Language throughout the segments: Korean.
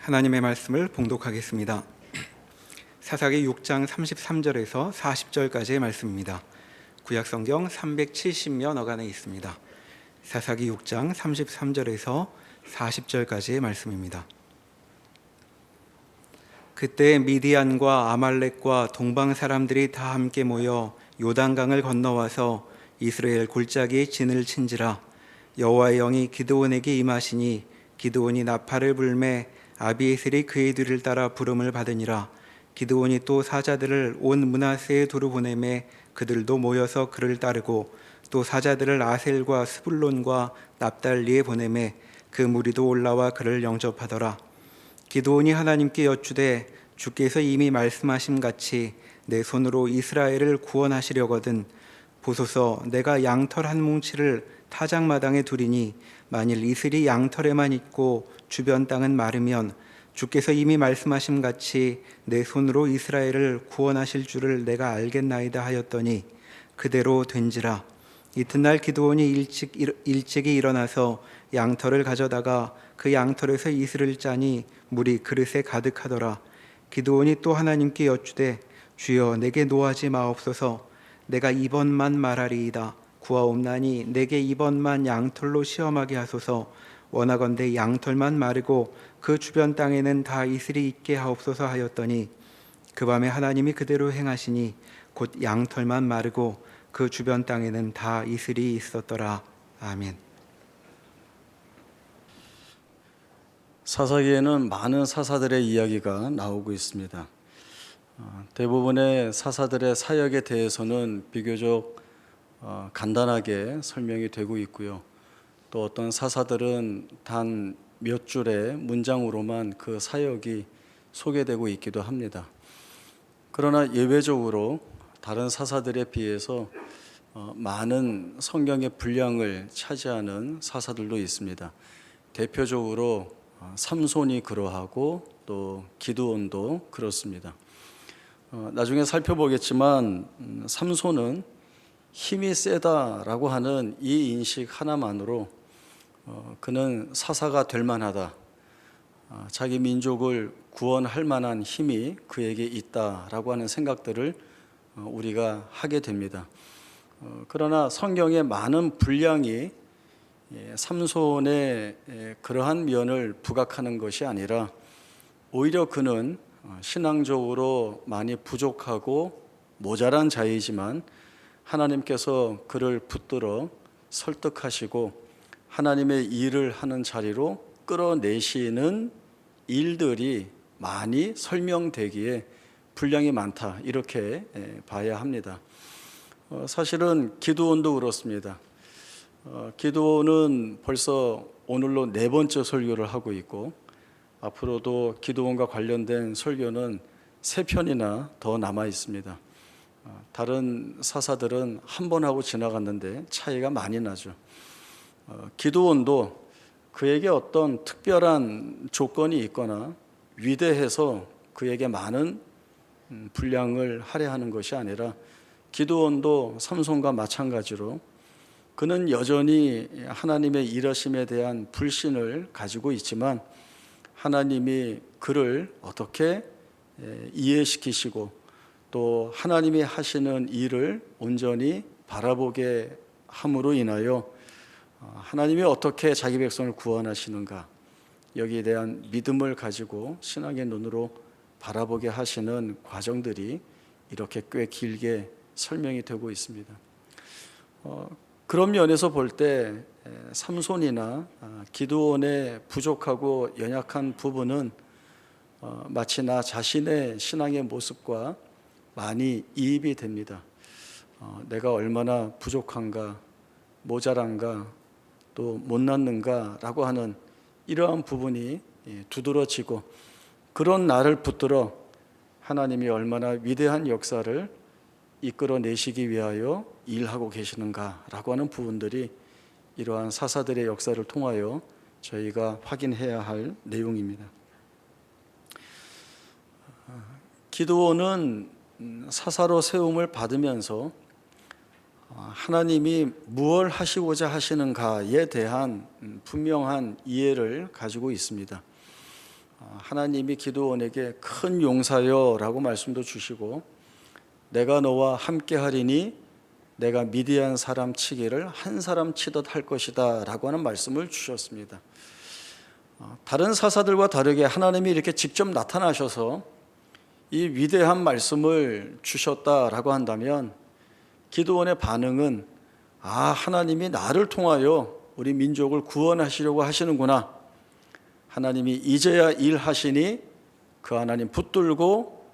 하나님의 말씀을 봉독하겠습니다. 사사기 6장 33절에서 40절까지의 말씀입니다. 구약성경 370면 어간에 있습니다. 사사기 6장 33절에서 40절까지의 말씀입니다. 그때 미디안과 아말렉과 동방 사람들이 다 함께 모여 요단강을 건너와서 이스라엘 골짜기에 진을 친지라. 여호와의 영이 기드온에게 임하시니 기드온이 나팔을 불매 아비에셀이 그의 뒤를 따라 부름을 받으니라. 기드온이 또 사자들을 온 므낫세의 도로 보내매 그들도 모여서 그를 따르고 또 사자들을 아셀과 스불론과 납달리에 보내매 그 무리도 올라와 그를 영접하더라. 기드온이 하나님께 여쭈되 주께서 이미 말씀하신 같이 내 손으로 이스라엘을 구원하시려거든 보소서, 내가 양털 한 뭉치를 타작마당에 두리니 만일 이슬이 양털에만 있고 주변 땅은 마르면 주께서 이미 말씀하신 같이 내 손으로 이스라엘을 구원하실 줄을 내가 알겠나이다 하였더니 그대로 된지라. 이튿날 기드온이 일찍이 일어나서 양털을 가져다가 그 양털에서 이슬을 짜니 물이 그릇에 가득하더라. 기드온이 또 하나님께 여쭈되 주여, 내게 노하지 마옵소서. 내가 이번만 말하리이다. 구하옵나니 내게 이번만 양털로 시험하게 하소서. 원하건대 양털만 마르고 그 주변 땅에는 다 이슬이 있게 하옵소서 하였더니 그 밤에 하나님이 그대로 행하시니 곧 양털만 마르고 그 주변 땅에는 다 이슬이 있었더라. 아멘. 사사기에는 많은 사사들의 이야기가 나오고 있습니다. 대부분의 사사들의 사역에 대해서는 비교적 간단하게 설명이 되고 있고요. 또 어떤 사사들은 단 몇 줄의 문장으로만 그 사역이 소개되고 있기도 합니다. 그러나 예외적으로 다른 사사들에 비해서 많은 성경의 분량을 차지하는 사사들도 있습니다. 대표적으로 삼손이 그러하고 또 기드온도 그렇습니다. 나중에 살펴보겠지만 삼손은 힘이 세다라고 하는 이 인식 하나만으로 그는 사사가 될 만하다, 자기 민족을 구원할 만한 힘이 그에게 있다라고 하는 생각들을 우리가 하게 됩니다. 그러나 성경의 많은 분량이 삼손의 그러한 면을 부각하는 것이 아니라 오히려 그는 신앙적으로 많이 부족하고 모자란 자이지만 하나님께서 그를 붙들어 설득하시고 하나님의 일을 하는 자리로 끌어내시는 일들이 많이 설명되기에 분량이 많다, 이렇게 봐야 합니다. 사실은 기드온도 그렇습니다. 기드온은 벌써 오늘로 4번째 설교를 하고 있고 앞으로도 기드온과 관련된 설교는 3편이나 더 남아 있습니다. 다른 사사들은 한 번 하고 지나갔는데 차이가 많이 나죠. 기드온도 그에게 어떤 특별한 조건이 있거나 위대해서 그에게 많은 분량을 할애하는 것이 아니라 기드온도 삼손과 마찬가지로 그는 여전히 하나님의 일하심에 대한 불신을 가지고 있지만 하나님이 그를 어떻게 이해시키시고 또 하나님이 하시는 일을 온전히 바라보게 함으로 인하여 하나님이 어떻게 자기 백성을 구원하시는가, 여기에 대한 믿음을 가지고 신앙의 눈으로 바라보게 하시는 과정들이 이렇게 꽤 길게 설명이 되고 있습니다. 그런 면에서 볼 때 삼손이나 기드온의 부족하고 연약한 부분은 마치 나 자신의 신앙의 모습과 많이 이입이 됩니다. 내가 얼마나 부족한가, 모자란가, 또 못났는가라고 하는 이러한 부분이 두드러지고 그런 나를 붙들어 하나님이 얼마나 위대한 역사를 이끌어내시기 위하여 일하고 계시는가라고 하는 부분들이 이러한 사사들의 역사를 통하여 저희가 확인해야 할 내용입니다. 기드온은 사사로 세움을 받으면서 하나님이 무엇을 하시고자 하시는가에 대한 분명한 이해를 가지고 있습니다. 하나님이 기드온에게 큰 용사여라고 말씀도 주시고 내가 너와 함께 하리니 내가 미디안 사람 치기를 한 사람 치듯 할 것이다 라고 하는 말씀을 주셨습니다. 다른 사사들과 다르게 하나님이 이렇게 직접 나타나셔서 이 위대한 말씀을 주셨다라고 한다면 기드온의 반응은 하나님이 나를 통하여 우리 민족을 구원하시려고 하시는구나. 하나님이 이제야 일하시니 그 하나님 붙들고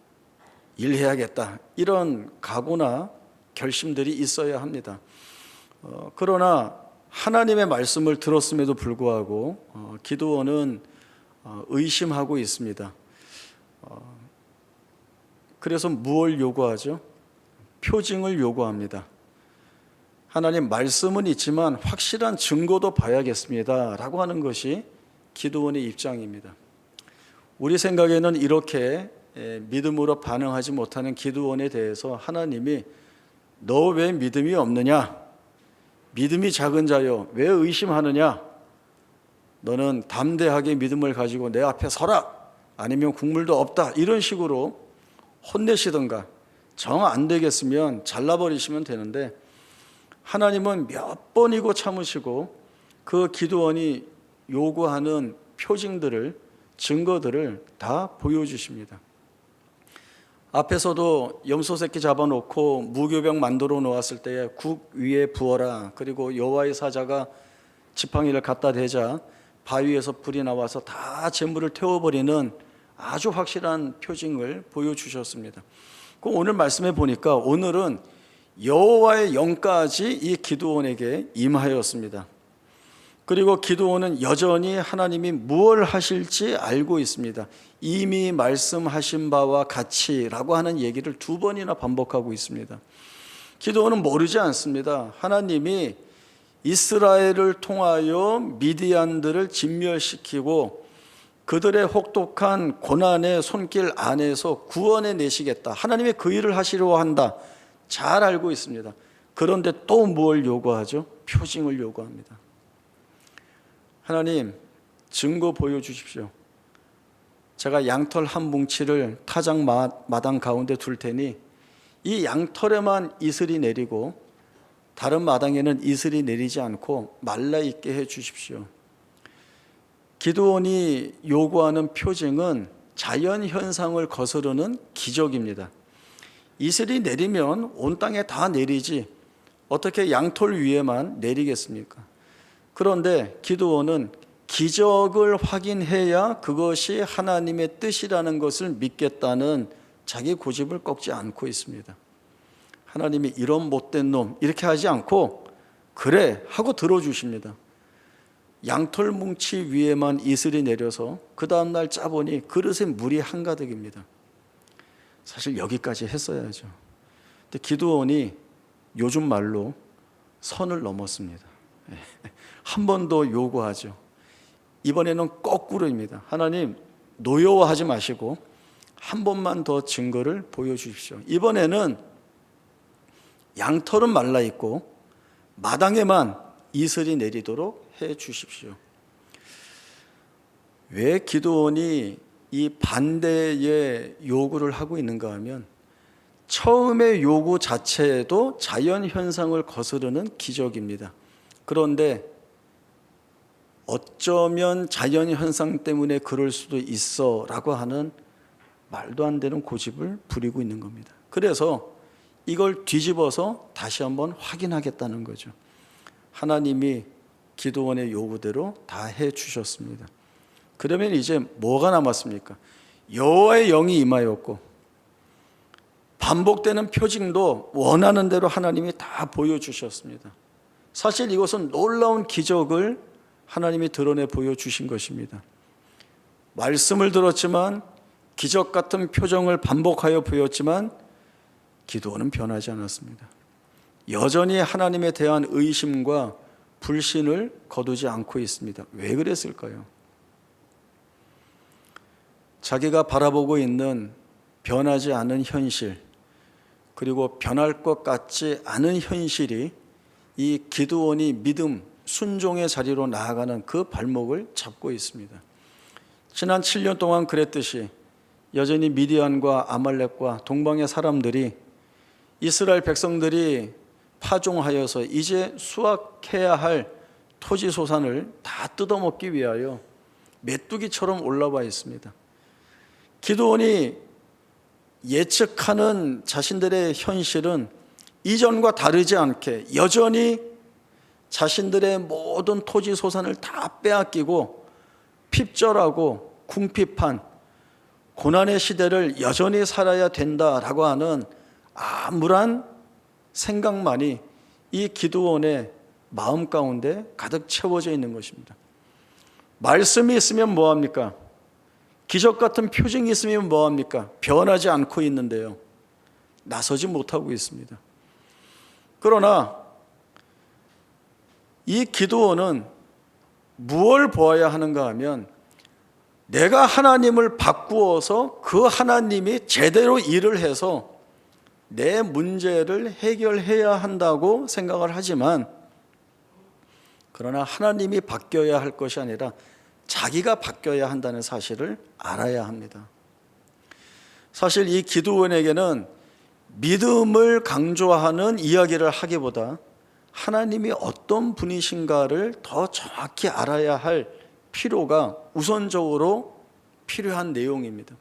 일해야겠다. 이런 각오나 결심들이 있어야 합니다. 그러나 하나님의 말씀을 들었음에도 불구하고 기드온은 의심하고 있습니다. 그래서 무엇을 요구하죠? 표징을 요구합니다. 하나님 말씀은 있지만 확실한 증거도 봐야겠습니다 라고 하는 것이 기드온의 입장입니다. 우리 생각에는 이렇게 믿음으로 반응하지 못하는 기드온에 대해서 하나님이 너 왜 믿음이 없느냐? 믿음이 작은 자여 왜 의심하느냐? 너는 담대하게 믿음을 가지고 내 앞에 서라. 아니면 국물도 없다. 이런 식으로 혼내시던가 정 안 되겠으면 잘라버리시면 되는데 하나님은 몇 번이고 참으시고 그 기드온이 요구하는 표징들을 증거들을 다 보여주십니다. 앞에서도 염소 새끼 잡아놓고 무교병 만들어 놓았을 때에 국 위에 부어라. 그리고 여호와의 사자가 지팡이를 갖다 대자 바위에서 불이 나와서 다 재물을 태워버리는 아주 확실한 표징을 보여주셨습니다. 오늘 말씀해 보니까 오늘은 여호와의 영까지 이 기드온에게 임하였습니다. 그리고 기드온은 여전히 하나님이 무엇을 하실지 알고 있습니다. 이미 말씀하신 바와 같이라고 하는 얘기를 2번이나 반복하고 있습니다. 기드온은 모르지 않습니다. 하나님이 이스라엘을 통하여 미디안들을 진멸시키고 그들의 혹독한 고난의 손길 안에서 구원해 내시겠다. 하나님이 그 일을 하시려고 한다. 잘 알고 있습니다. 그런데 또 뭘 요구하죠? 표징을 요구합니다. 하나님, 증거 보여주십시오. 제가 양털 한 뭉치를 타작 마당 가운데 둘 테니 이 양털에만 이슬이 내리고 다른 마당에는 이슬이 내리지 않고 말라있게 해 주십시오. 기드온이 요구하는 표징은 자연현상을 거스르는 기적입니다. 이슬이 내리면 온 땅에 다 내리지 어떻게 양털 위에만 내리겠습니까? 그런데 기드온은 기적을 확인해야 그것이 하나님의 뜻이라는 것을 믿겠다는 자기 고집을 꺾지 않고 있습니다. 하나님이 이런 못된 놈 이렇게 하지 않고 그래 하고 들어주십니다. 양털 뭉치 위에만 이슬이 내려서 그 다음날 짜보니 그릇에 물이 한가득입니다. 사실 여기까지 했어야죠. 근데 기드온이 요즘 말로 선을 넘었습니다. 한 번 더 요구하죠. 이번에는 거꾸로입니다. 하나님 노여워하지 마시고 한 번만 더 증거를 보여주십시오. 이번에는 양털은 말라있고 마당에만 이슬이 내리도록 해 주십시오. 왜 기드온이 이 반대의 요구를 하고 있는가 하면 처음의 요구 자체도 자연현상을 거스르는 기적입니다. 그런데 어쩌면 자연현상 때문에 그럴 수도 있어 라고 하는 말도 안 되는 고집을 부리고 있는 겁니다. 그래서 이걸 뒤집어서 다시 한번 확인하겠다는 거죠. 하나님이 기드온의 요구대로 다 해주셨습니다. 그러면 이제 뭐가 남았습니까? 여호와의 영이 임하였고 반복되는 표징도 원하는 대로 하나님이 다 보여주셨습니다. 사실 이것은 놀라운 기적을 하나님이 드러내 보여주신 것입니다. 말씀을 들었지만 기적 같은 표정을 반복하여 보였지만 기드온은 변하지 않았습니다. 여전히 하나님에 대한 의심과 불신을 거두지 않고 있습니다. 왜 그랬을까요? 자기가 바라보고 있는 변하지 않은 현실, 그리고 변할 것 같지 않은 현실이 이 기드온이 믿음, 순종의 자리로 나아가는 그 발목을 잡고 있습니다. 지난 7년 동안 그랬듯이 여전히 미디안과 아말렉과 동방의 사람들이 이스라엘 백성들이 파종하여서 이제 수확해야 할 토지 소산을 다 뜯어먹기 위하여 메뚜기처럼 올라와 있습니다. 기드온이 예측하는 자신들의 현실은 이전과 다르지 않게 여전히 자신들의 모든 토지 소산을 다 빼앗기고 핍절하고 궁핍한 고난의 시대를 여전히 살아야 된다라고 하는 암울한 생각만이 이 기드온의 마음 가운데 가득 채워져 있는 것입니다. 말씀이 있으면 뭐합니까? 기적 같은 표징이 있으면 뭐합니까? 변하지 않고 있는데요, 나서지 못하고 있습니다. 그러나 이 기드온은 무엇을 보아야 하는가 하면, 내가 하나님을 바꾸어서 그 하나님이 제대로 일을 해서 내 문제를 해결해야 한다고 생각을 하지만, 그러나 하나님이 바뀌어야 할 것이 아니라 자기가 바뀌어야 한다는 사실을 알아야 합니다. 사실 이 기드온에게는 믿음을 강조하는 이야기를 하기보다 하나님이 어떤 분이신가를 더 정확히 알아야 할 필요가 우선적으로 필요한 내용입니다.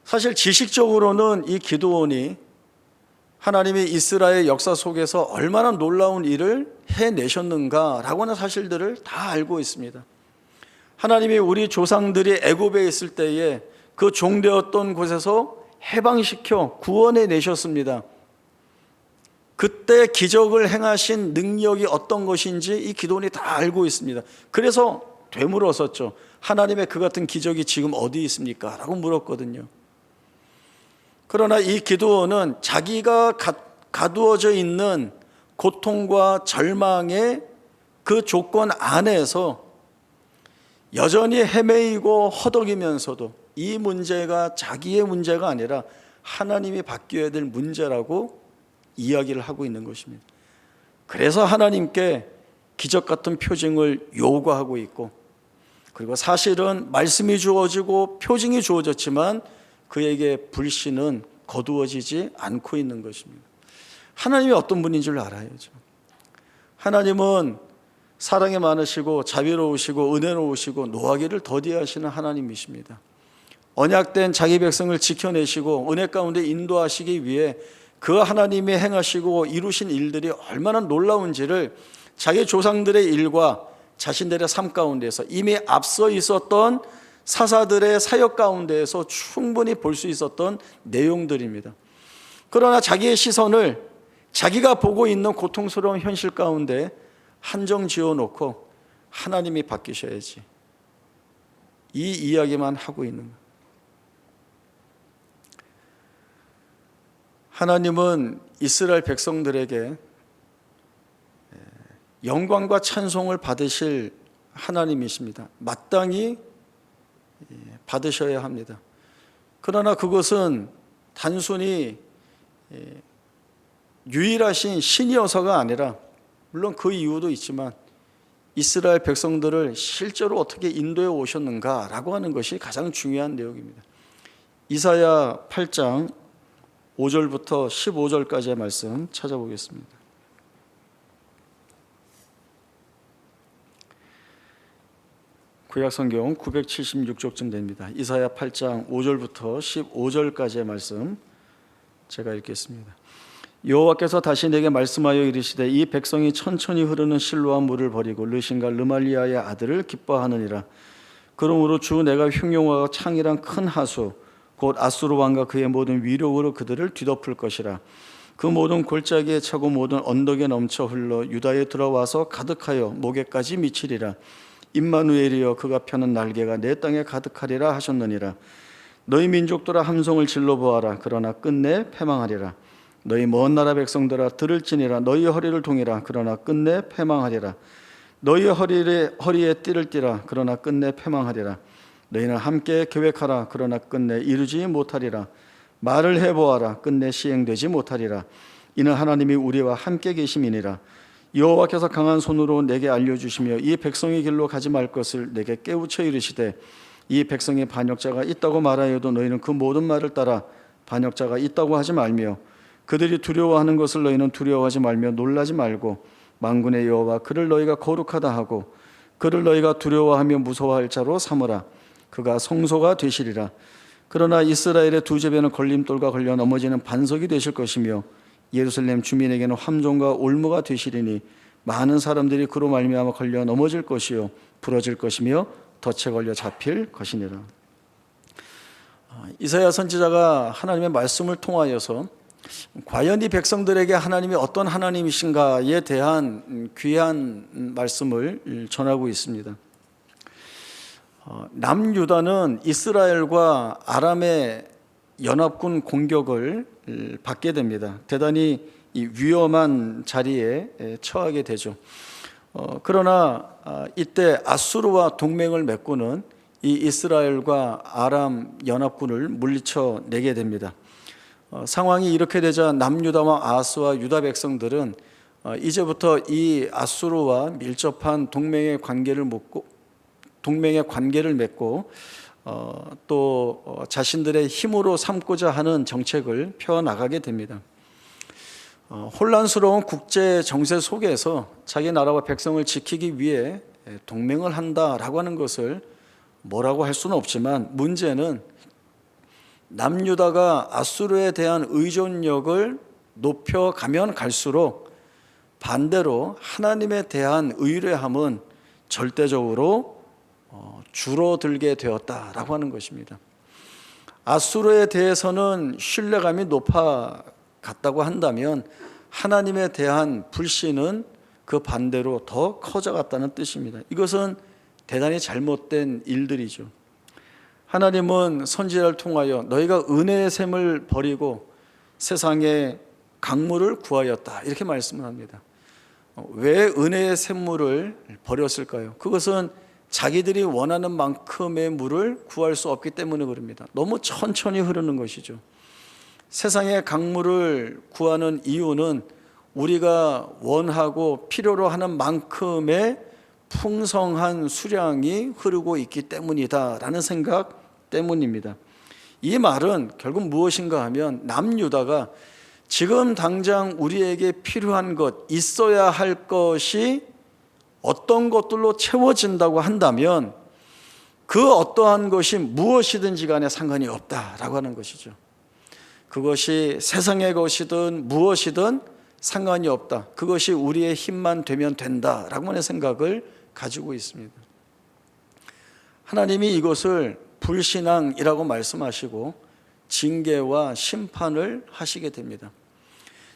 사실 지식적으로는 이 기드온이 하나님이 이스라엘 역사 속에서 얼마나 놀라운 일을 해내셨는가라고 하는 사실들을 다 알고 있습니다. 하나님이 우리 조상들이 애굽에 있을 때에 그 종되었던 곳에서 해방시켜 구원해 내셨습니다. 그때 기적을 행하신 능력이 어떤 것인지 이 기드온이 다 알고 있습니다. 그래서 되물었었죠. 하나님의 그 같은 기적이 지금 어디 있습니까? 라고 물었거든요. 그러나 이 기드온은 자기가 가두어져 있는 고통과 절망의 그 조건 안에서 여전히 헤매이고 허덕이면서도 이 문제가 자기의 문제가 아니라 하나님이 바뀌어야 될 문제라고 이야기를 하고 있는 것입니다. 그래서 하나님께 기적 같은 표징을 요구하고 있고, 그리고 사실은 말씀이 주어지고 표징이 주어졌지만 그에게 불신은 거두어지지 않고 있는 것입니다. 하나님이 어떤 분인 줄 알아야죠. 하나님은 사랑이 많으시고 자비로우시고 은혜로우시고 노하기를 더디하시는 하나님이십니다. 언약된 자기 백성을 지켜내시고 은혜 가운데 인도하시기 위해 그 하나님이 행하시고 이루신 일들이 얼마나 놀라운지를 자기 조상들의 일과 자신들의 삶 가운데서 이미 앞서 있었던 사사들의 사역 가운데에서 충분히 볼 수 있었던 내용들입니다. 그러나 자기의 시선을 자기가 보고 있는 고통스러운 현실 가운데 한정 지어놓고 하나님이 바뀌셔야지, 이 이야기만 하고 있는 거예요. 하나님은 이스라엘 백성들에게 영광과 찬송을 받으실 하나님이십니다. 마땅히 받으셔야 합니다. 그러나 그것은 단순히 유일하신 신이어서가 아니라, 물론 그 이유도 있지만 이스라엘 백성들을 실제로 어떻게 인도해 오셨는가라고 하는 것이 가장 중요한 내용입니다. 이사야 8장 5절부터 15절까지의 말씀 찾아보겠습니다. 구약성경 976쪽쯤 됩니다. 이사야 8장 5절부터 15절까지의 말씀 제가 읽겠습니다. 여호와께서 다시 내게 말씀하여 이르시되 이 백성이 천천히 흐르는 실로암 물을 버리고 르신과 르말리아의 아들을 기뻐하느니라. 그러므로 주 내가 흉용과 창이란 큰 하수 곧 아수르 왕과 그의 모든 위력으로 그들을 뒤덮을 것이라. 그 모든 골짜기에 차고 모든 언덕에 넘쳐 흘러 유다에 들어와서 가득하여 목에까지 미치리라. 임마누엘이여 그가 펴는 날개가 내 땅에 가득하리라 하셨느니라. 너희 민족들아 함성을 질러 보아라. 그러나 끝내 패망하리라. 너희 먼 나라 백성들아 들을지니라. 너희 허리를 동이라. 그러나 끝내 패망하리라. 너희 허리에 띠를 띠라. 그러나 끝내 패망하리라. 너희는 함께 계획하라. 그러나 끝내 이루지 못하리라. 말을 해보아라. 끝내 시행되지 못하리라. 이는 하나님이 우리와 함께 계심이니라. 여호와께서 강한 손으로 내게 알려주시며 이 백성의 길로 가지 말 것을 내게 깨우쳐 이르시되 이 백성의 반역자가 있다고 말하여도 너희는 그 모든 말을 따라 반역자가 있다고 하지 말며 그들이 두려워하는 것을 너희는 두려워하지 말며 놀라지 말고 만군의 여호와 그를 너희가 거룩하다 하고 그를 너희가 두려워하며 무서워할 자로 삼으라. 그가 성소가 되시리라. 그러나 이스라엘의 두 제배는 걸림돌과 걸려 넘어지는 반석이 되실 것이며 예루살렘 주민에게는 함정과 올무가 되시리니 많은 사람들이 그로 말미암아 걸려 넘어질 것이요 부러질 것이며 덫에 걸려 잡힐 것이니라. 이사야 선지자가 하나님의 말씀을 통하여서 과연 이 백성들에게 하나님이 어떤 하나님이신가에 대한 귀한 말씀을 전하고 있습니다. 남유다는 이스라엘과 아람의 연합군 공격을 받게 됩니다. 대단히 위험한 자리에 처하게 되죠. 그러나 이때 아수르와 동맹을 맺고는 이 이스라엘과 아람 연합군을 물리쳐 내게 됩니다. 상황이 이렇게 되자 남유다와 아스와 유다 백성들은 이제부터 이 아수르와 밀접한 동맹의 관계를 맺고 또 자신들의 힘으로 삼고자 하는 정책을 펴나가게 됩니다. 혼란스러운 국제 정세 속에서 자기 나라와 백성을 지키기 위해 동맹을 한다라고 하는 것을 뭐라고 할 수는 없지만 문제는 남유다가 아수르에 대한 의존력을 높여가면 갈수록 반대로 하나님에 대한 의뢰함은 절대적으로 줄어들게 되었다라고 하는 것입니다. 아수르에 대해서는 신뢰감이 높아갔다고 한다면 하나님에 대한 불신은 그 반대로 더 커져갔다는 뜻입니다. 이것은 대단히 잘못된 일들이죠. 하나님은 선지자를 통하여 너희가 은혜의 샘을 버리고 세상에 강물을 구하였다 이렇게 말씀을 합니다. 왜 은혜의 샘물을 버렸을까요? 그것은 자기들이 원하는 만큼의 물을 구할 수 없기 때문에 그럽니다. 너무 천천히 흐르는 것이죠. 세상의 강물을 구하는 이유는 우리가 원하고 필요로 하는 만큼의 풍성한 수량이 흐르고 있기 때문이다라는 생각 때문입니다. 이 말은 결국 무엇인가 하면 남유다가 지금 당장 우리에게 필요한 것, 있어야 할 것이 어떤 것들로 채워진다고 한다면 그 어떠한 것이 무엇이든지 간에 상관이 없다라고 하는 것이죠. 그것이 세상의 것이든 무엇이든 상관이 없다. 그것이 우리의 힘만 되면 된다라고 하는 생각을 가지고 있습니다. 하나님이 이것을 불신앙이라고 말씀하시고 징계와 심판을 하시게 됩니다.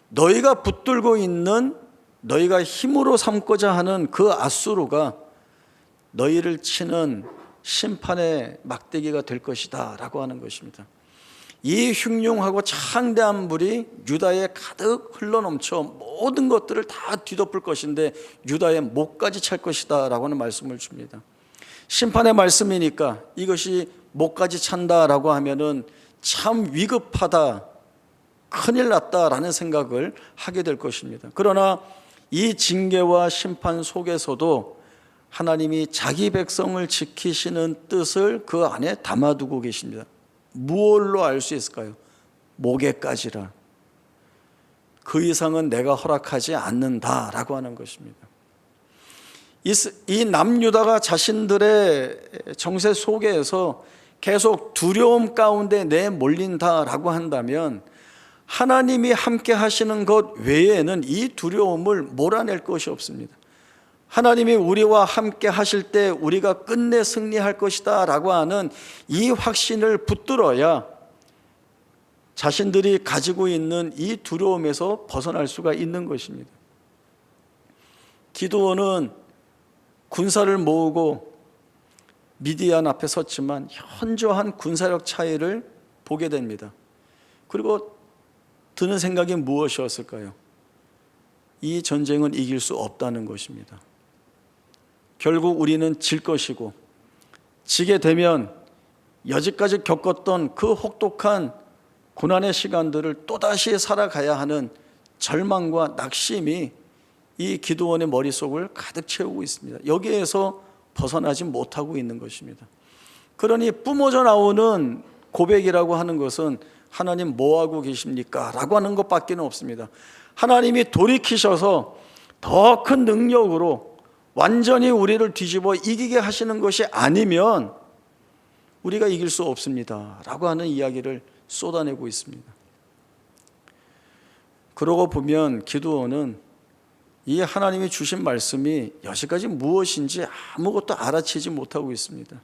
너희가 붙들고 있는 너희가 힘으로 삼고자 하는 그 아수르가 너희를 치는 심판의 막대기가 될 것이다 라고 하는 것입니다. 이 흉흉하고 창대한 불이 유다에 가득 흘러넘쳐 모든 것들을 다 뒤덮을 것인데 유다의 목까지 찰 것이다 라고 하는 말씀을 줍니다. 심판의 말씀이니까 이것이 목까지 찬다라고 하면은 참 위급하다, 큰일 났다라는 생각을 하게 될 것입니다. 그러나 이 징계와 심판 속에서도 하나님이 자기 백성을 지키시는 뜻을 그 안에 담아두고 계십니다. 무엇로 알 수 있을까요? 목에까지라. 그 이상은 내가 허락하지 않는다라고 하는 것입니다. 이 남유다가 자신들의 정세 속에서 계속 두려움 가운데 내몰린다라고 한다면 하나님이 함께 하시는 것 외에는 이 두려움을 몰아낼 것이 없습니다. 하나님이 우리와 함께 하실 때 우리가 끝내 승리할 것이다 라고 하는 이 확신을 붙들어야 자신들이 가지고 있는 이 두려움에서 벗어날 수가 있는 것입니다. 기드온은 군사를 모으고 미디안 앞에 섰지만 현저한 군사력 차이를 보게 됩니다. 그리고 드는 생각이 무엇이었을까요? 이 전쟁은 이길 수 없다는 것입니다. 결국 우리는 질 것이고 지게 되면 여지까지 겪었던 그 혹독한 고난의 시간들을 또다시 살아가야 하는 절망과 낙심이 이 기드온의 머릿속을 가득 채우고 있습니다. 여기에서 벗어나지 못하고 있는 것입니다. 그러니 뿜어져 나오는 고백이라고 하는 것은 하나님 뭐 하고 계십니까? 라고 하는 것밖에 없습니다. 하나님이 돌이키셔서 더 큰 능력으로 완전히 우리를 뒤집어 이기게 하시는 것이 아니면 우리가 이길 수 없습니다. 라고 하는 이야기를 쏟아내고 있습니다. 그러고 보면 기드온은 이 하나님이 주신 말씀이 여기까지 무엇인지 아무것도 알아채지 못하고 있습니다.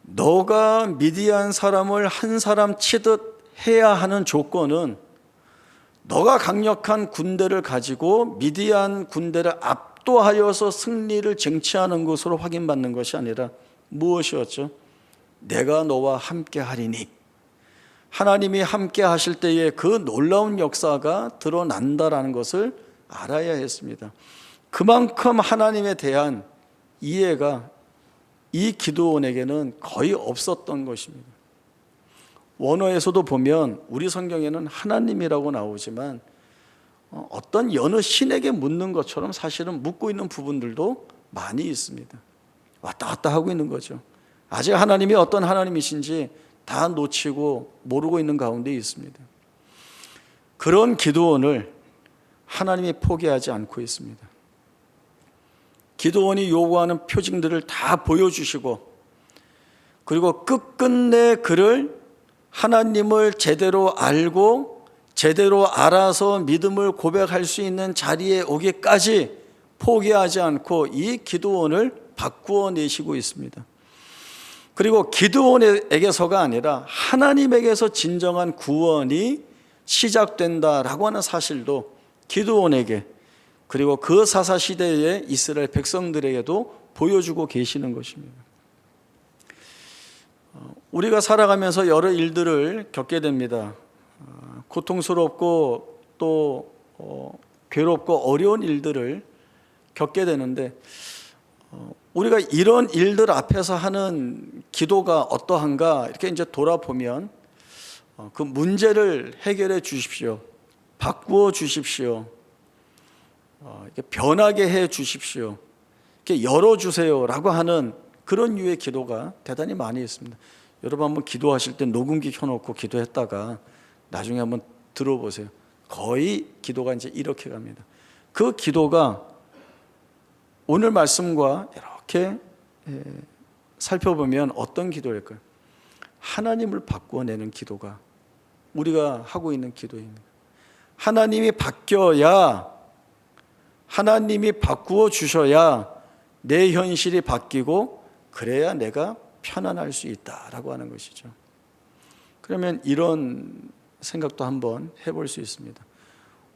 너가 미디안 사람을 한 사람 치듯 해야 하는 조건은 너가 강력한 군대를 가지고 미디안 군대를 압도하여서 승리를 쟁취하는 것으로 확인받는 것이 아니라 무엇이었죠? 내가 너와 함께 하리니. 하나님이 함께 하실 때에 그 놀라운 역사가 드러난다라는 것을 알아야 했습니다. 그만큼 하나님에 대한 이해가 이 기드온에게는 거의 없었던 것입니다. 원어에서도 보면 우리 성경에는 하나님이라고 나오지만 어떤 여느 신에게 묻는 것처럼 사실은 묻고 있는 부분들도 많이 있습니다. 왔다 갔다 하고 있는 거죠. 아직 하나님이 어떤 하나님이신지 다 놓치고 모르고 있는 가운데 있습니다. 그런 기드온을 하나님이 포기하지 않고 있습니다. 기드온이 요구하는 표징들을 다 보여주시고, 그리고 끝끝내 그를 하나님을 제대로 알고 제대로 알아서 믿음을 고백할 수 있는 자리에 오기까지 포기하지 않고 이 기드온을 바꾸어 내시고 있습니다. 그리고 기드온에게서가 아니라 하나님에게서 진정한 구원이 시작된다라고 하는 사실도 기드온에게, 그리고 그 사사시대의 이스라엘 백성들에게도 보여주고 계시는 것입니다. 우리가 살아가면서 여러 일들을 겪게 됩니다. 고통스럽고 또 괴롭고 어려운 일들을 겪게 되는데, 우리가 이런 일들 앞에서 하는 기도가 어떠한가 이렇게 이제 돌아보면 그 문제를 해결해 주십시오, 바꾸어 주십시오, 변하게 해 주십시오, 이렇게 열어주세요라고 하는 그런 류의 기도가 대단히 많이 있습니다. 여러분 한번 기도하실 때 녹음기 켜놓고 기도했다가 나중에 한번 들어보세요. 거의 기도가 이제 이렇게 갑니다. 그 기도가 오늘 말씀과 이렇게 살펴보면 어떤 기도일까요? 하나님을 바꾸어내는 기도가 우리가 하고 있는 기도입니다. 하나님이 바뀌어야, 하나님이 바꾸어 주셔야 내 현실이 바뀌고 그래야 내가 편안할 수 있다라고 하는 것이죠. 그러면 이런 생각도 한번 해볼 수 있습니다.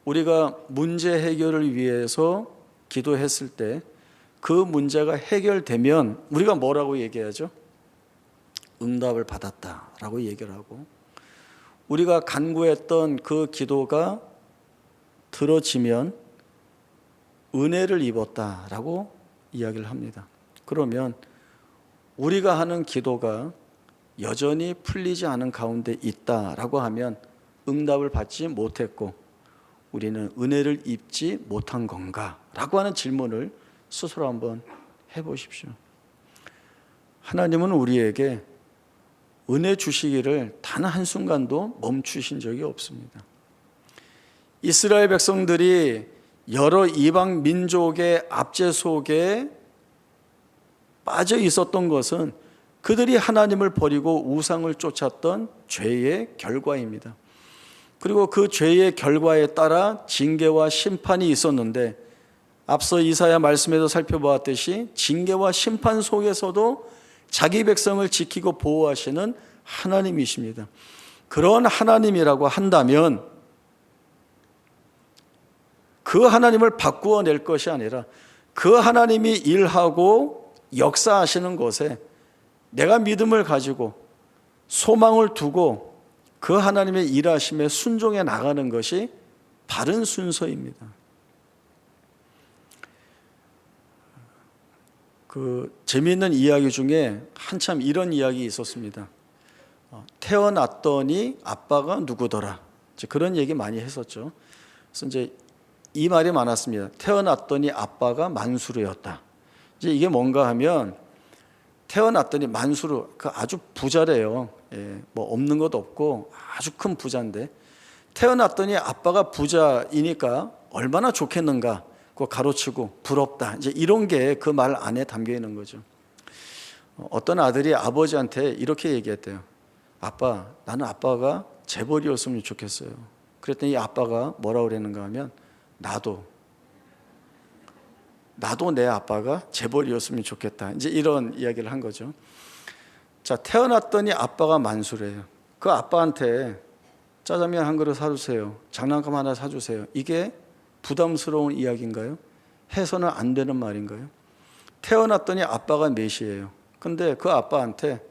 우리가 문제 해결을 위해서 기도했을 때 그 문제가 해결되면 우리가 뭐라고 얘기하죠? 응답을 받았다라고 얘기를 하고, 우리가 간구했던 그 기도가 들어지면 은혜를 입었다라고 이야기를 합니다. 그러면 우리가 하는 기도가 여전히 풀리지 않은 가운데 있다라고 하면 응답을 받지 못했고 우리는 은혜를 입지 못한 건가? 라고 하는 질문을 스스로 한번 해보십시오. 하나님은 우리에게 은혜 주시기를 단 한순간도 멈추신 적이 없습니다. 이스라엘 백성들이 여러 이방 민족의 압제 속에 빠져 있었던 것은 그들이 하나님을 버리고 우상을 쫓았던 죄의 결과입니다. 그리고 그 죄의 결과에 따라 징계와 심판이 있었는데, 앞서 이사야 말씀에도 살펴보았듯이 징계와 심판 속에서도 자기 백성을 지키고 보호하시는 하나님이십니다. 그런 하나님이라고 한다면 그 하나님을 바꾸어 낼 것이 아니라 그 하나님이 일하고 역사하시는 것에 내가 믿음을 가지고 소망을 두고 그 하나님의 일하심에 순종해 나가는 것이 바른 순서입니다. 그 재미있는 이야기 중에 한참 이런 이야기 있었습니다. 태어났더니 아빠가 누구더라. 그런 얘기 많이 했었죠. 그래서 이제 이 말이 많았습니다. 태어났더니 아빠가 만수르였다. 이제 이게 뭔가 하면 태어났더니 만수르, 그 아주 부자래요. 예, 뭐 없는 것도 없고 아주 큰 부자인데 태어났더니 아빠가 부자이니까 얼마나 좋겠는가. 그거 가로치고 부럽다. 이제 이런 게 그 말 안에 담겨 있는 거죠. 어떤 아들이 아버지한테 이렇게 얘기했대요. 아빠, 나는 아빠가 재벌이었으면 좋겠어요. 그랬더니 이 아빠가 뭐라고 그랬는가 하면 나도 내 아빠가 재벌이었으면 좋겠다. 이제 이런 이야기를 한 거죠. 자, 태어났더니 아빠가 만수래요. 그 아빠한테 짜장면 한 그릇 사주세요. 장난감 하나 사주세요. 이게 부담스러운 이야기인가요? 해서는 안 되는 말인가요? 태어났더니 아빠가 메시예요. 근데 그 아빠한테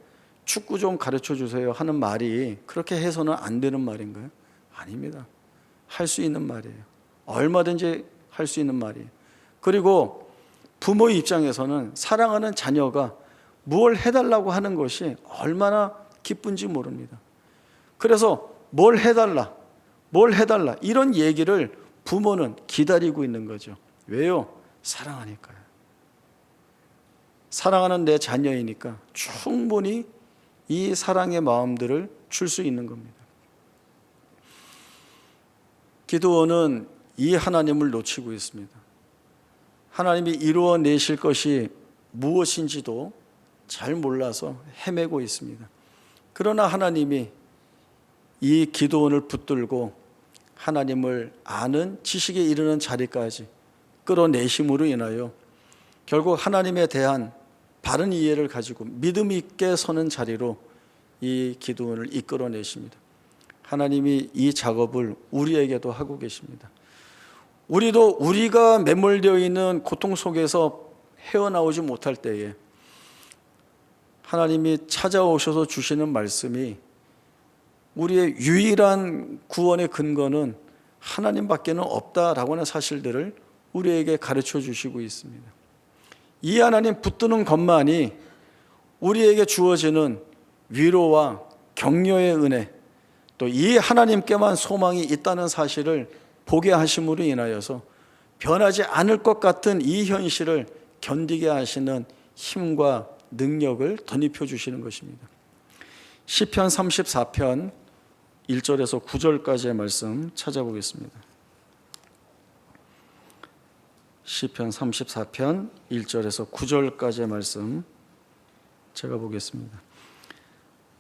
축구 좀 가르쳐 주세요 하는 말이 그렇게 해서는 안 되는 말인가요? 아닙니다. 할 수 있는 말이에요. 얼마든지 할 수 있는 말이에요. 그리고 부모의 입장에서는 사랑하는 자녀가 뭘 해달라고 하는 것이 얼마나 기쁜지 모릅니다. 그래서 뭘 해달라 이런 얘기를 부모는 기다리고 있는 거죠. 왜요? 사랑하니까요. 사랑하는 내 자녀이니까 충분히 이 사랑의 마음들을 줄 수 있는 겁니다. 기드온은 이 하나님을 놓치고 있습니다. 하나님이 이루어내실 것이 무엇인지도 잘 몰라서 헤매고 있습니다. 그러나 하나님이 이 기드온을 붙들고 하나님을 아는 지식에 이르는 자리까지 끌어내심으로 인하여 결국 하나님에 대한 바른 이해를 가지고 믿음 있게 서는 자리로 이 기드온을 이끌어내십니다. 하나님이 이 작업을 우리에게도 하고 계십니다. 우리도 우리가 매몰되어 있는 고통 속에서 헤어나오지 못할 때에 하나님이 찾아오셔서 주시는 말씀이 우리의 유일한 구원의 근거는 하나님밖에는 없다라고 하는 사실들을 우리에게 가르쳐 주시고 있습니다. 이 하나님 붙드는 것만이 우리에게 주어지는 위로와 격려의 은혜, 또 이 하나님께만 소망이 있다는 사실을 보게 하심으로 인하여서 변하지 않을 것 같은 이 현실을 견디게 하시는 힘과 능력을 덧입혀 주시는 것입니다. 시편 34편 1절에서 9절까지의 말씀 찾아보겠습니다. 시편 34편 1절에서 9절까지의 말씀 제가 보겠습니다.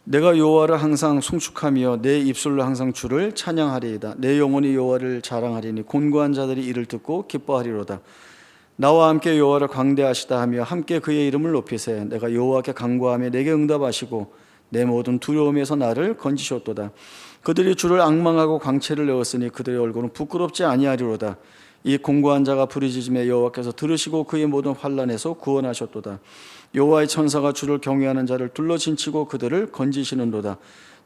내가 여호와를 항상 송축하며 내 입술로 항상 주를 찬양하리이다. 내 영혼이 여호와를 자랑하리니 곤고한 자들이 이를 듣고 기뻐하리로다. 나와 함께 여호와를 광대하시다 하며 함께 그의 이름을 높이세. 내가 여호와께 간구하며 내게 응답하시고 내 모든 두려움에서 나를 건지셨도다. 그들이 주를 앙망하고 광채를 내었으니 그들의 얼굴은 부끄럽지 아니하리로다. 이 공고한 자가 부르짖음에 여호와께서 들으시고 그의 모든 환난에서 구원하셨도다. 여호와의 천사가 주를 경외하는 자를 둘러진치고 그들을 건지시는도다.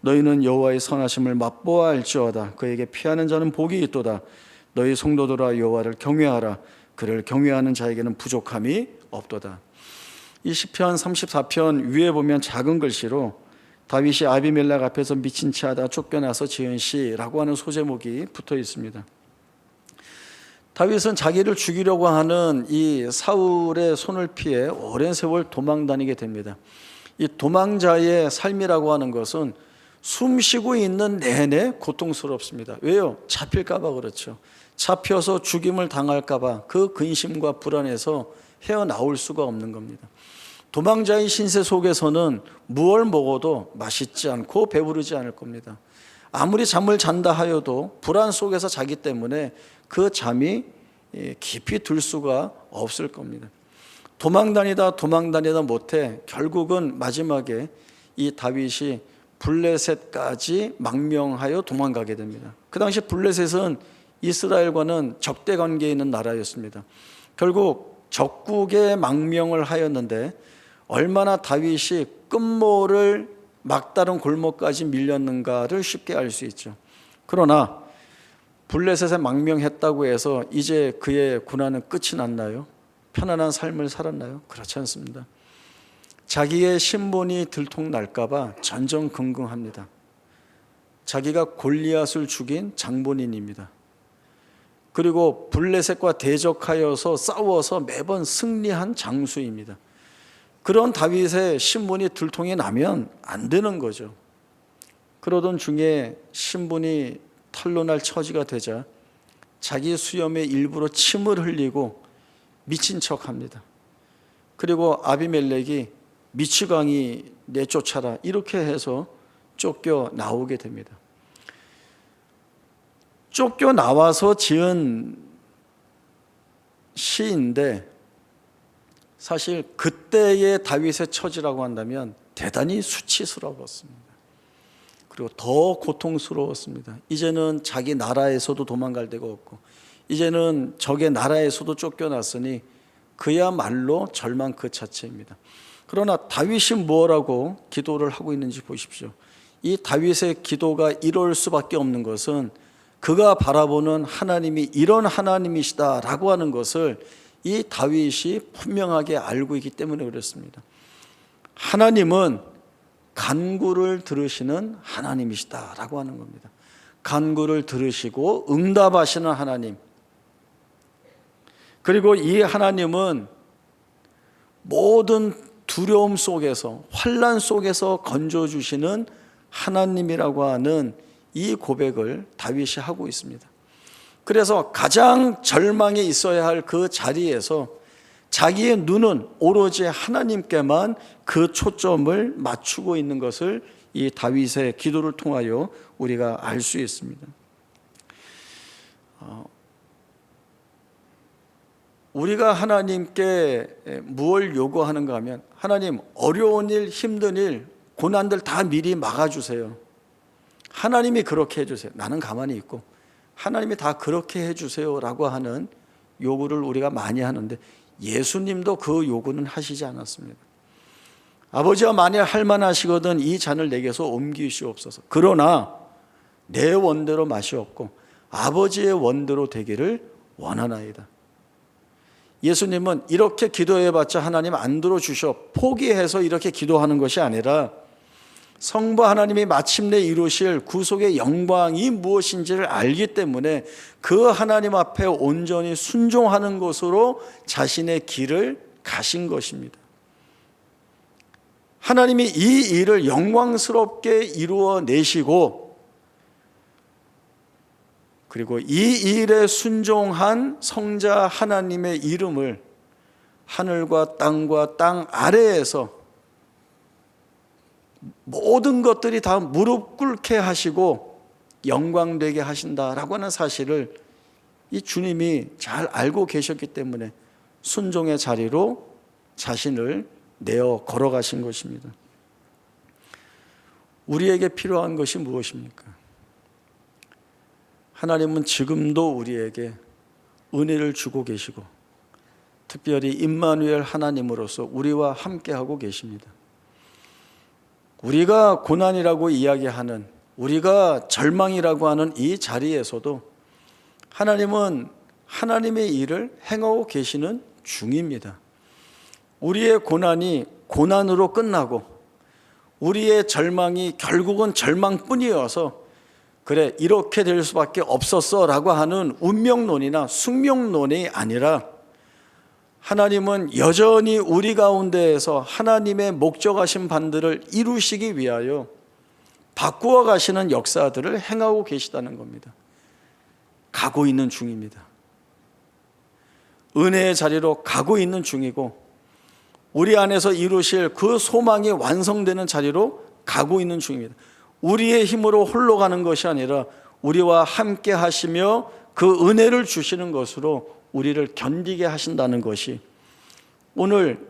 너희는 여호와의 선하심을 맛보아 알지어다. 그에게 피하는 자는 복이 있도다. 너희 성도들아 여호와를 경외하라. 그를 경외하는 자에게는 부족함이 없도다. 이 시편 34편 위에 보면 작은 글씨로 다윗이 아비멜렉 앞에서 미친 채 하다 쫓겨나서 지은 시라고 하는 소제목이 붙어 있습니다. 다윗은 자기를 죽이려고 하는 이 사울의 손을 피해 오랜 세월 도망 다니게 됩니다. 이 도망자의 삶이라고 하는 것은 숨 쉬고 있는 내내 고통스럽습니다. 왜요? 잡힐까 봐 그렇죠. 잡혀서 죽임을 당할까 봐 그 근심과 불안에서 헤어나올 수가 없는 겁니다. 도망자의 신세 속에서는 무얼 먹어도 맛있지 않고 배부르지 않을 겁니다. 아무리 잠을 잔다 하여도 불안 속에서 자기 때문에 그 잠이 깊이 들 수가 없을 겁니다. 도망다니다 못해 결국은 마지막에 이 다윗이 블레셋까지 망명하여 도망가게 됩니다. 그 당시 블레셋은 이스라엘과는 적대 관계에 있는 나라였습니다. 결국 적국에 망명을 하였는데 얼마나 다윗이 끝모를 막다른 골목까지 밀렸는가를 쉽게 알 수 있죠. 그러나 블레셋에 망명했다고 해서 이제 그의 고난은 끝이 났나요? 편안한 삶을 살았나요? 그렇지 않습니다. 자기의 신분이 들통날까 봐 전전긍긍합니다. 자기가 골리앗을 죽인 장본인입니다. 그리고 블레셋과 대적하여서 싸워서 매번 승리한 장수입니다. 그런 다윗의 신분이 들통이 나면 안 되는 거죠. 그러던 중에 신분이 탄로날 처지가 되자 자기 수염에 일부러 침을 흘리고 미친 척합니다. 그리고 아비멜렉이 미치광이 내쫓아라 이렇게 해서 쫓겨 나오게 됩니다. 쫓겨 나와서 지은 시인데 사실 그때의 다윗의 처지라고 한다면 대단히 수치스러웠습니다. 그리고 더 고통스러웠습니다. 이제는 자기 나라에서도 도망갈 데가 없고 이제는 적의 나라에서도 쫓겨났으니 그야말로 절망 그 자체입니다. 그러나 다윗이 무엇라고 기도를 하고 있는지 보십시오. 이 다윗의 기도가 이럴 수밖에 없는 것은 그가 바라보는 하나님이 이런 하나님이시다라고 하는 것을 이 다윗이 분명하게 알고 있기 때문에 그렇습니다. 하나님은 간구를 들으시는 하나님이시다라고 하는 겁니다. 간구를 들으시고 응답하시는 하나님. 그리고 이 하나님은 모든 두려움 속에서 환난 속에서 건져주시는 하나님이라고 하는 이 고백을 다윗이 하고 있습니다. 그래서 가장 절망에 있어야 할 그 자리에서 자기의 눈은 오로지 하나님께만 그 초점을 맞추고 있는 것을 이 다윗의 기도를 통하여 우리가 알 수 있습니다. 우리가 하나님께 무엇을 요구하는가 하면 하나님 어려운 일, 힘든 일, 고난들 다 미리 막아주세요. 하나님이 그렇게 해주세요. 나는 가만히 있고 하나님이 다 그렇게 해주세요 라고 하는 요구를 우리가 많이 하는데 예수님도 그 요구는 하시지 않았습니다. 아버지와 만일 할만하시거든 이 잔을 내게서 옮기시옵소서. 그러나 내 원대로 마시옵고 아버지의 원대로 되기를 원하나이다. 예수님은 이렇게 기도해봤자 하나님 안 들어주셔 포기해서 이렇게 기도하는 것이 아니라 성부 하나님이 마침내 이루실 구속의 영광이 무엇인지를 알기 때문에 그 하나님 앞에 온전히 순종하는 것으로 자신의 길을 가신 것입니다. 하나님이 이 일을 영광스럽게 이루어내시고 그리고 이 일에 순종한 성자 하나님의 이름을 하늘과 땅 아래에서 모든 것들이 다 무릎 꿇게 하시고 영광되게 하신다라고 하는 사실을 이 주님이 잘 알고 계셨기 때문에 순종의 자리로 자신을 내어 걸어가신 것입니다. 우리에게 필요한 것이 무엇입니까? 하나님은 지금도 우리에게 은혜를 주고 계시고 특별히 임마누엘 하나님으로서 우리와 함께하고 계십니다. 우리가 고난이라고 이야기하는 우리가 절망이라고 하는 이 자리에서도 하나님은 하나님의 일을 행하고 계시는 중입니다. 우리의 고난이 고난으로 끝나고 우리의 절망이 결국은 절망뿐이어서 그래 이렇게 될 수밖에 없었어 라고 하는 운명론이나 숙명론이 아니라 하나님은 여전히 우리 가운데에서 하나님의 목적하신 반들을 이루시기 위하여 바꾸어 가시는 역사들을 행하고 계시다는 겁니다. 가고 있는 중입니다. 은혜의 자리로 가고 있는 중이고 우리 안에서 이루실 그 소망이 완성되는 자리로 가고 있는 중입니다. 우리의 힘으로 홀로 가는 것이 아니라 우리와 함께 하시며 그 은혜를 주시는 것으로 우리를 견디게 하신다는 것이 오늘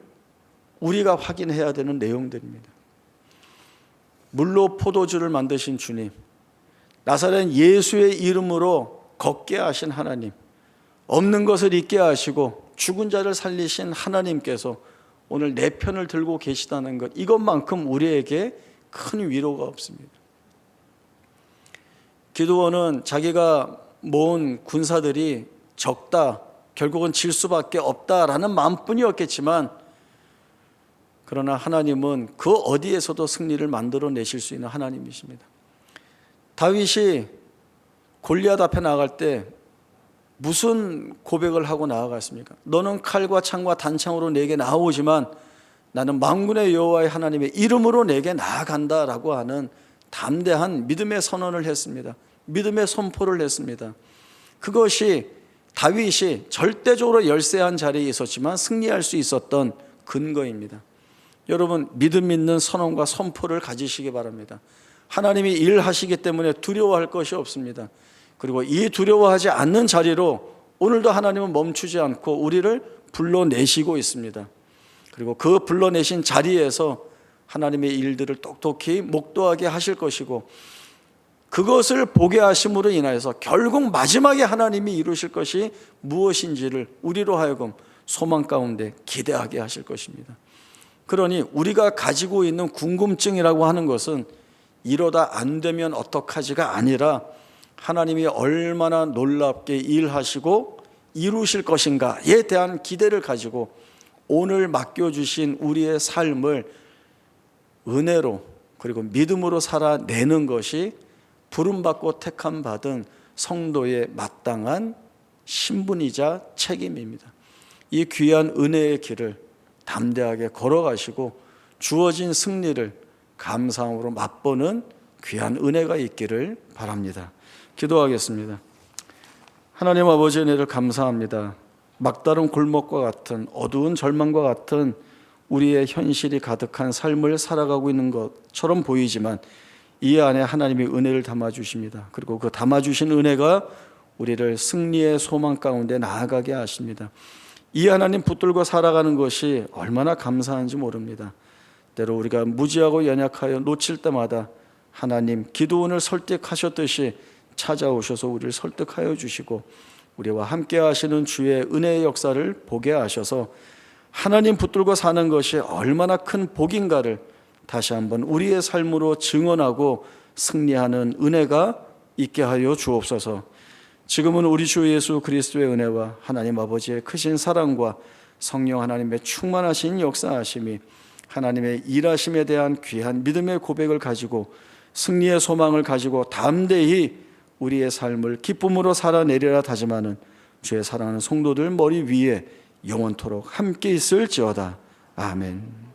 우리가 확인해야 되는 내용들입니다. 물로 포도주를 만드신 주님, 나사렛 예수의 이름으로 걷게 하신 하나님, 없는 것을 있게 하시고 죽은 자를 살리신 하나님께서 오늘 내 편을 들고 계시다는 것, 이것만큼 우리에게 큰 위로가 없습니다. 기드온은 자기가 모은 군사들이 적다, 결국은 질 수밖에 없다라는 마음뿐이었겠지만 그러나 하나님은 그 어디에서도 승리를 만들어내실 수 있는 하나님이십니다. 다윗이 골리앗 앞에 나갈 때 무슨 고백을 하고 나아갔습니까? 너는 칼과 창과 단창으로 내게 나오지만 나는 만군의 여호와의 하나님의 이름으로 내게 나아간다라고 하는 담대한 믿음의 선언을 했습니다. 믿음의 선포를 했습니다. 그것이 다윗이 절대적으로 열세한 자리에 있었지만 승리할 수 있었던 근거입니다. 여러분, 믿음 있는 선언과 선포를 가지시기 바랍니다. 하나님이 일하시기 때문에 두려워할 것이 없습니다. 그리고 이 두려워하지 않는 자리로 오늘도 하나님은 멈추지 않고 우리를 불러내시고 있습니다. 그리고 그 불러내신 자리에서 하나님의 일들을 똑똑히 목도하게 하실 것이고, 그것을 보게 하심으로 인하여서 결국 마지막에 하나님이 이루실 것이 무엇인지를 우리로 하여금 소망 가운데 기대하게 하실 것입니다. 그러니 우리가 가지고 있는 궁금증이라고 하는 것은 이러다 안 되면 어떡하지가 아니라 하나님이 얼마나 놀랍게 일하시고 이루실 것인가에 대한 기대를 가지고 오늘 맡겨주신 우리의 삶을 은혜로 그리고 믿음으로 살아내는 것이 부름받고 택함받은 성도의 마땅한 신분이자 책임입니다. 이 귀한 은혜의 길을 담대하게 걸어가시고 주어진 승리를 감사함으로 맛보는 귀한 은혜가 있기를 바랍니다. 기도하겠습니다. 하나님 아버지, 은혜를 감사합니다. 막다른 골목과 같은 어두운 절망과 같은 우리의 현실이 가득한 삶을 살아가고 있는 것처럼 보이지만 이 안에 하나님이 은혜를 담아주십니다. 그리고 그 담아주신 은혜가 우리를 승리의 소망 가운데 나아가게 하십니다. 이 하나님 붙들고 살아가는 것이 얼마나 감사한지 모릅니다. 때로 우리가 무지하고 연약하여 놓칠 때마다 하나님 기도원을 설득하셨듯이 찾아오셔서 우리를 설득하여 주시고 우리와 함께 하시는 주의 은혜의 역사를 보게 하셔서 하나님 붙들고 사는 것이 얼마나 큰 복인가를 다시 한번 우리의 삶으로 증언하고 승리하는 은혜가 있게 하여 주옵소서. 지금은 우리 주 예수 그리스도의 은혜와 하나님 아버지의 크신 사랑과 성령 하나님의 충만하신 역사하심이 하나님의 일하심에 대한 귀한 믿음의 고백을 가지고 승리의 소망을 가지고 담대히 우리의 삶을 기쁨으로 살아내리라 다짐하는 주의 사랑하는 성도들 머리 위에 영원토록 함께 있을지어다. 아멘.